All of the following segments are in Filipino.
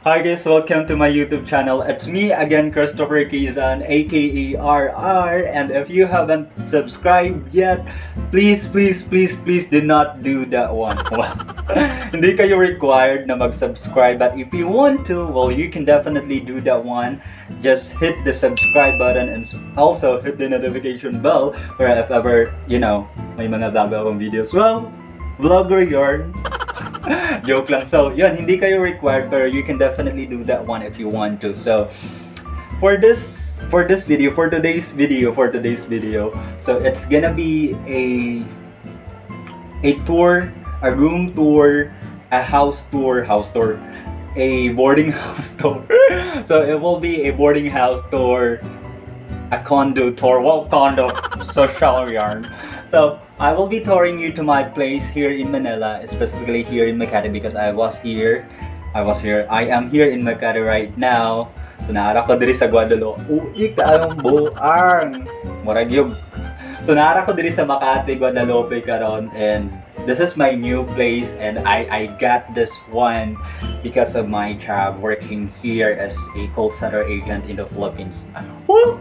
Hi guys, welcome to my YouTube channel. It's me again, Christopher Kizan, aka RR. And if you haven't subscribed yet, please do not do that one. Well, hindi kayo required na mag-subscribe, but if you want to, well, you can definitely do that one. Just hit the subscribe button and also hit the notification bell for if ever, may mga bago akong videos. Well, vlogger yarn. Joke lang. So, yun, hindi kayo required, pero you can definitely do that one if you want to. So, for today's video, so it's gonna be a tour, a room tour, a house tour, a boarding house tour. So, it will be a boarding house tour, a condo tour, social yarn. So, I will be touring you to my place here in Manila, specifically here in Makati because I am here in Makati right now. So, naara ko diri sa Guadalupe. Uy, kaayong buang! Murag yung. So, naara ko diri sa Makati, Guadalupe karon, and this is my new place, and I got this one because of my job working here as a call center agent in the Philippines. Well,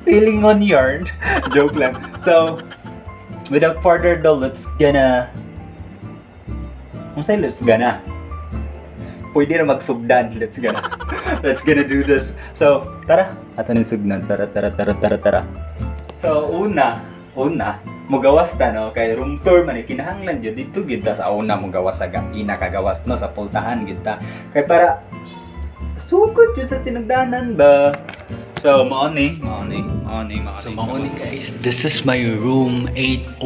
feeling on yarn. Joke lang. So, without further ado, let's gonna pwede na magsugdan. Let's gonna do this. So, tara. Ato ning sugdan. Tara. So, una, mugawas ta no kay room tour man kinahanglan jud dito gid ta sa una mugawas sa pinakagawas no sa pultahan gid ta. Kay para sugod jud sa sinugdanan ba. So, maoni guys. This is my room 801.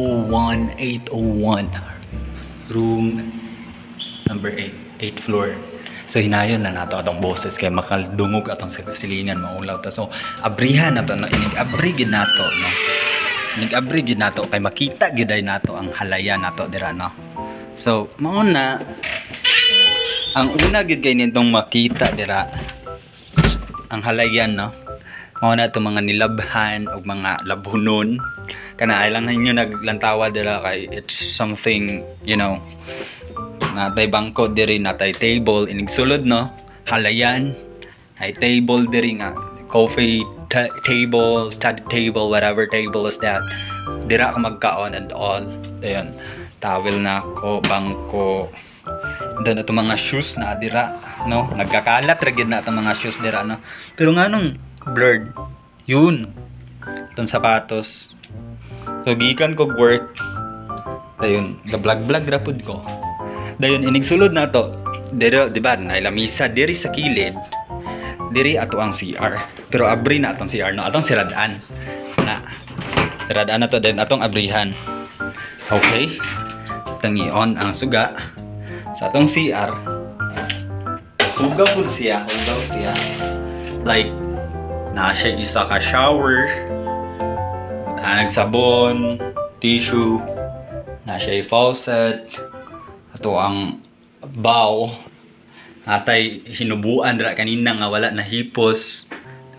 Room number 8 floor. So, hinayon na nato atong boses kay makaldungog atong silingan maulaw ta. So, abrihan nato no inig-abri gid nato no. Inig-abri gid nato kay makita gid ay nato ang halaya nato dira no. So, mauna ang una gid kay nitong makita dira ang halayan no. Mao na itong mga nilabhan o mga labhunon. Kana ay lang ninyo naglantawa dira kay it's something, natay bangko diri, natay table, inigsulod no, halayan, ay table diri nga, coffee table, study table, whatever table is that. Dira ka magkaon and all. Ayun, towel na ko, bangko. Then itong mga shoes na dira, no, nagkakalat ra gid na itong mga shoes dira no. Pero nganong blurred yun itong sapatos. So gikan ko work dayon gablag rapod ko dayon inigsulod na to diri, diba na lamisa diri sa kilid diri ato ang CR pero abri na atong CR no atong siradaan na to then atong abrihan. Okay, tangi on ang suga sa atong CR. Hugaw siya like na siya isa ka shower, nagsabon, tissue, na siya faucet, ato ang bowl, natay hinubuan dira kanina nga wala na hipos,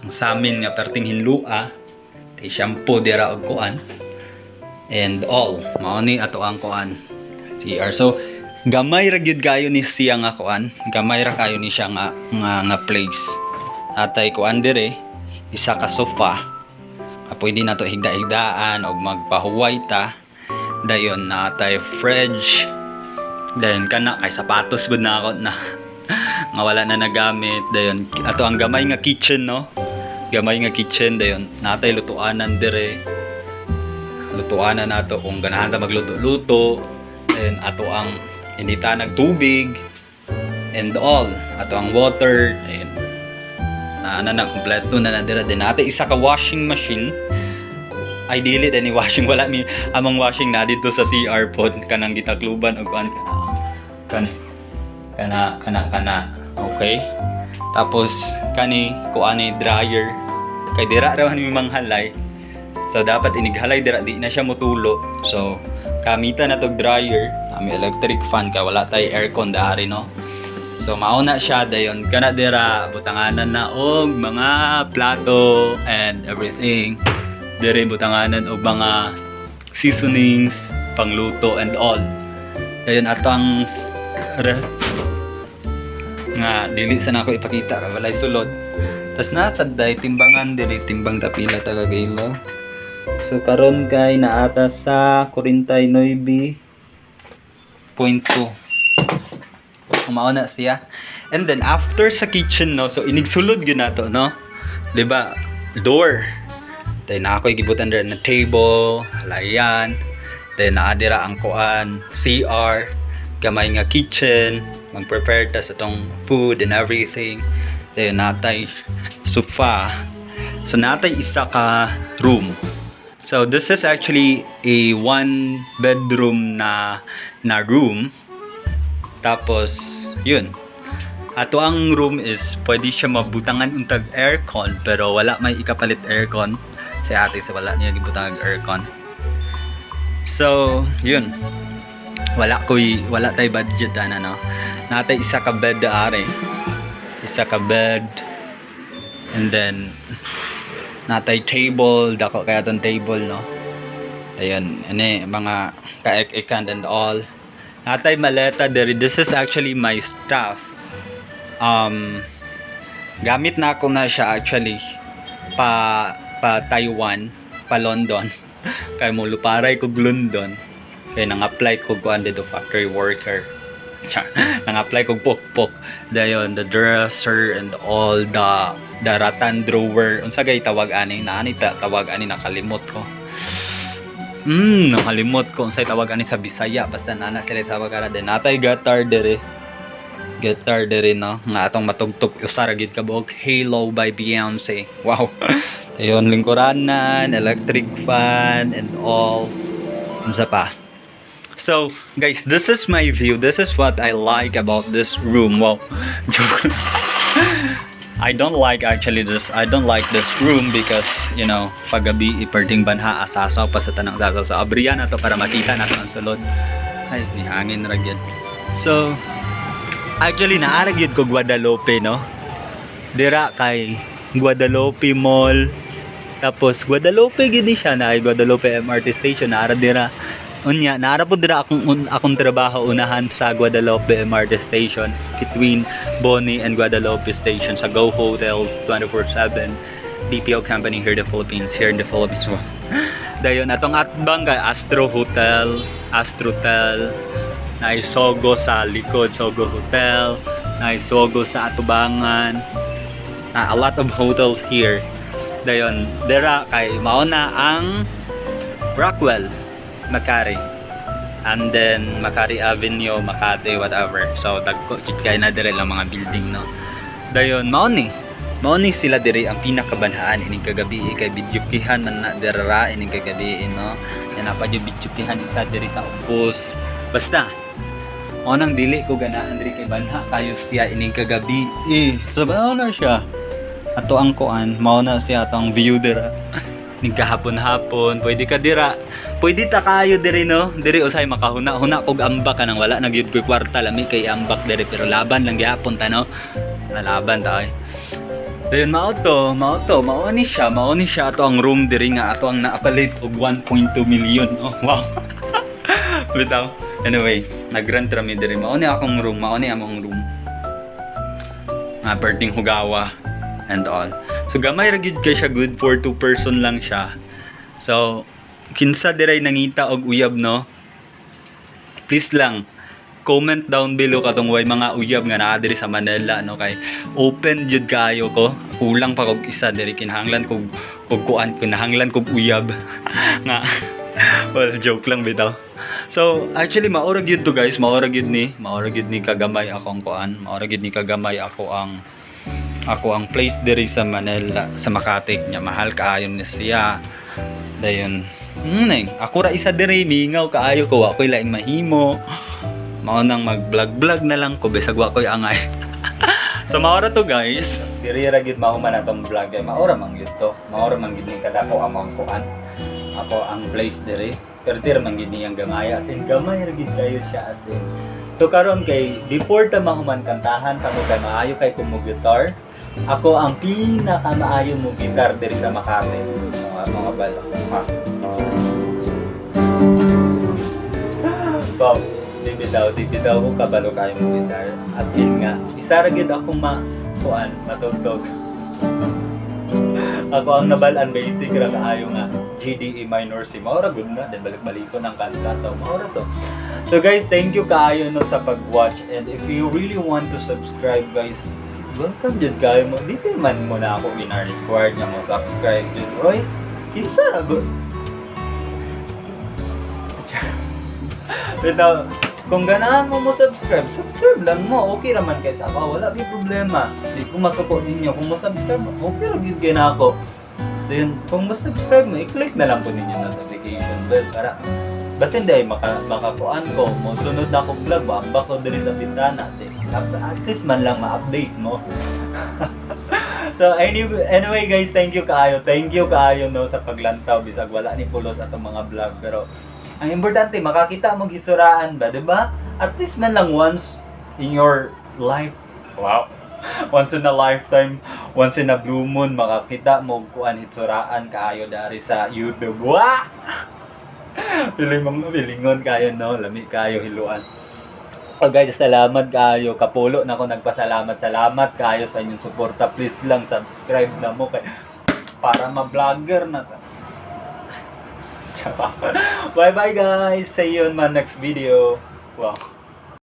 ang samin nga perting hinlua, tay shampoo dira og kuan, and all, mao ni ato ang kuan, CR. So, gamay ra gyud kayo ni siya nga kuan, gamay ra kayo ni siya nga place. Natay kuan dire, isa ka sofa pwede na to higda-higdaan o magpahuway ta dayon natay fridge dayon kana kay sapatos bud na ako na nga wala na nagamit dayon ato ang gamay nga kitchen no dayon natay lutuanan dire lutuanan nato kung ganahan ta magluto-luto dayon ato ang inita nagtubig and all ato ang water dayon na kompleto na dira din natin isa ka washing machine. Ideally din washing wala mi among washing na dito sa CR pod kanang gitakluban og kana okay. Tapos kani kuani dryer kay dira ra man mi manghalay. So dapat inighalay dira di na siya motulo. So kamitan na tog dryer, kami electric fan kay wala tay aircon dari no. So mauna siya dayon kana dira butanganan na og mga plato and everything. Dire butanganan og mga seasonings, pangluto and all. Dayon atang nga dili sa nako ipakita ra walay sulod. Tas nasa day timbangan dili timbang tapila ta kagilo. So karon kay naata sa 49.2. Kumao na siya. And then after sa kitchen no, so inigsulod gyud nato no. 'Di ba? Door. Then na ako'y gibutan dira na table, halayan. Then naadira ang kuan, CR, gamay nga kitchen, mag-prepare ta sa tong food and everything. Then natay sofa. So natay isa ka room. So this is actually a one bedroom na room. Tapos yun. Ato ang room is pwede siya mabutangan untag aircon pero wala may ikapalit aircon. Si ate sa wala niya gibutang aircon. So, yun. Wala tay budget ana no. Natay isa ka bed are. Isa ka bed. And then natay table, dako kaya tong table no. Ayun, ani mga kaek-ekan and all. Natay maleta diri. This is actually my stuff. Gamit na ako na siya actually pa Taiwan, pa London. Kay mo luparay ko London. Kay nang-apply ko kuan dito factory worker. Nang-apply ko pok-pok. Dayon the dresser and all the rattan drawer. Unsa gay tawag ani? Naani tawag ani nakalimot ko. Nakalimot ko unsay tawag ani sa Bisaya basta nana sila tawag ana din. Natay guitar dere no nga atong matugtog usara gid ka buok Halo by Beyonce. Wow. Ayun lingkuranan, electric fan and all. Unsa pa? So, guys, this is my view. This is what I like about this room. Wow. Joke. I don't like this room because, you know, paggabi iperting banha asasaw pa sa tanang sasaw sa abriya na to para makita nato ang sulod. Ay, ni hangin ra gyud. So, actually naara gyud ko Guadalupe, no. Dira kay Guadalupe Mall. Tapos Guadalupe gyud siya na ay Guadalupe MRT station naara dira. Unya, naara po dira akong trabaho unahan sa Guadalupe MRT station between Boni and Guadalupe station sa Go Hotels 24/7 BPO company here in the Philippines. Dayon atong atbang kay Astro Hotel, Astrotel, na Sogo sa likod, Sogo Hotel, na Sogo sa atubangan. A lot of hotels here. Dayon, dira kay mauna ang Rockwell Makati, and then Makati Avenue, Makati, whatever. So dagko kay na dire lang mga building no. Dayon mao ni sila dire ang pinakabanhaan ining kagabi kay bidyukihan man na dira ining kagabi no. Yan pa jud bidyukihan isa dire sa ubos. Basta mao nang dili ko ganahan dire kay banha kayo siya ining kagabi. So mao na siya. Ato ang kuan mao na siya atong view dira. Ning kahapon-hapon, pwede ka dira. Pwede ta kayo diri no. Diri usay makahuna-huna kog ambak kanang wala na gyud koy kwarta lami kay ambak diri pero laban lang gyapon ta no. Nalaban ta ay. Dayon mao ni siya ato ang room diri nga ato ang naapalit og 1.2 million. Oh, wow. Bitaw. Anyway, nag-rent rami diri. Mao ni akong room, mao ni among room. Perting hugawa and all. So gamay ra gyud kay siya, good for 2 person lang siya. So kinsa diray nangita og uyab no, please lang comment down below katong way mga uyab nga naa diri sa Manila no, kay open jud kaayo ko. Ulang pa kog isa diri kinahanglan kog kuan ko nahanglan kog uyab nga. Well, joke lang bitaw. So actually maura gyud to guys, maura gyud ni kagamay akong kuan, maura gyud ni kagamay ako ang place diri sa Manila, sa Makati nya mahal kaayo ni siya. Dayon ako ra isa diri mingaw kaayo ko, wa koy laing mahimo. Mao nang mag-vlog na lang ko bisag wa koy angay. So maora to guys, diri ra gyud mahuman atong vlog kay maora man gyud to. Maora man gyud ni kadako among kuan. Ako ang place diri. Pero man gyud niyang gamay asin gamay ra gyud kayo siya asin. So karon kay before ta mahuman kantahan kamo kay maayo kay kumugitar. Ako ang pinakamaayo mo gitar diri sa Makati. Mga bala. Bob. Di bitaw ko kabalo kayo mo gitar. As in nga, isa ra gyud akong matugtog. Ako ang nabalaan basic ra kaayo nga GDE minor si Maura good na then balik-balik ko ng kanta so Maura to. So guys, thank you kaayo no sa pag-watch, and if you really want to subscribe guys, welcome jud kayo mo. Di man mo na ako gina-required nga mo subscribe jud. Oy, kinsa ra good. Pero kung ganahan mo subscribe lang mo. Okay raman kay sa ako. Wala gyud problema. Di ko masuko ninyo. Kung mo subscribe mo, okay ra gyud kay nako. Then, kung mo subscribe mo, i-click na lang po ninyo notification bell para basta hindi makakuan ko. Mo sunod na akong vlog, ba ko diri sa bintana. At least man lang ma-update mo. So anyway guys, thank you kaayo no sa paglantaw bisag wala ni pulos atong mga vlog, pero ang importante makakita mo gisuraan ba, 'di ba? At least man lang once in your life. Wow. Once in a lifetime, once in a blue moon makakita mo kuan hitsuraan kaayo dari sa YouTube. Wah! Pilingon kayo no, lami kayo hiluan. Oh guys, salamat kayo. Kapulo na ako nagpasalamat. Salamat kayo sa inyong suporta. Please lang subscribe na mo kay para ma-vlogger na ta. Bye bye guys. See you on my next video. Wow.